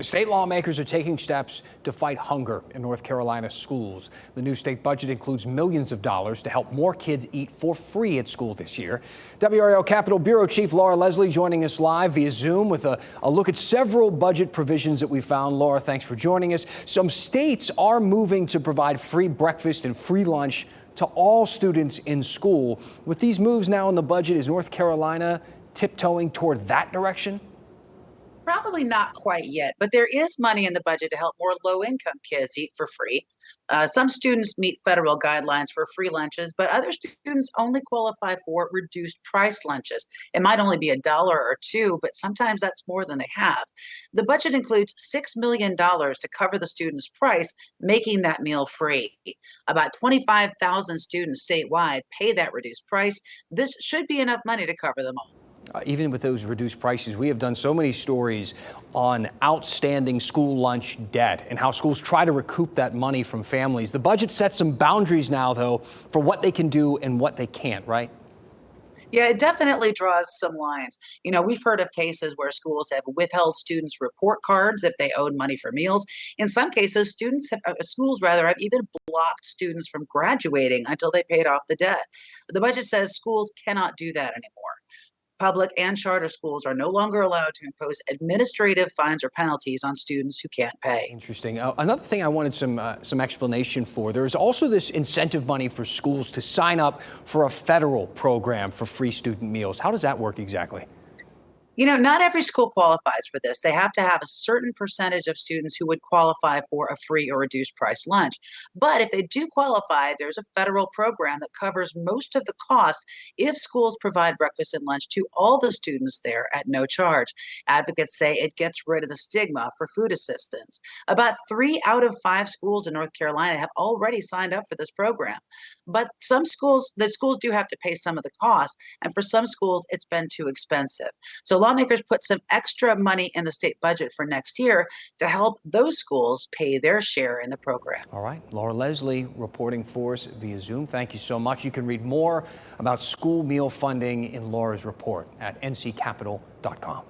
State lawmakers are taking steps to fight hunger in North Carolina schools. The new state budget includes millions of dollars to help more kids eat for free at school this year. WRAL Capitol Bureau Chief Laura Leslie joining us live via Zoom with a look at several budget provisions that we found. Laura, thanks for joining us. Some states are moving to provide free breakfast and free lunch to all students in school. With these moves now in the budget, is North Carolina tiptoeing toward that direction? Probably not quite yet, but there is money in the budget to help more low-income kids eat for free. Some students meet federal guidelines for free lunches, but other students only qualify for reduced price lunches. It might only be $1 or $2, but sometimes that's more than they have. The budget includes $6 million to cover the student's price, making that meal free. About 25,000 students statewide pay that reduced price. This should be enough money to cover them all. Even with those reduced prices, we have done so many stories on outstanding school lunch debt and how schools try to recoup that money from families. The budget sets some boundaries now, though, for what they can do and what they can't, right? Yeah, it definitely draws some lines. We've heard of cases where schools have withheld students' report cards if they owed money for meals. In some cases, schools have even blocked students from graduating until they paid off the debt. The budget says schools cannot do that anymore. Public and charter schools are no longer allowed to impose administrative fines or penalties on students who can't pay. Interesting. Another thing I wanted some explanation for, there is also this incentive money for schools to sign up for a federal program for free student meals. How does that work exactly? Not every school qualifies for this. They have to have a certain percentage of students who would qualify for a free or reduced price lunch. But if they do qualify, there's a federal program that covers most of the cost if schools provide breakfast and lunch to all the students there at no charge. Advocates say it gets rid of the stigma for food assistance. About 3 out of 5 schools in North Carolina have already signed up for this program. But the schools do have to pay some of the cost, and for some schools, it's been too expensive. So lawmakers put some extra money in the state budget for next year to help those schools pay their share in the program. All right. Laura Leslie reporting for us via Zoom. Thank you so much. You can read more about school meal funding in Laura's report at nccapital.com.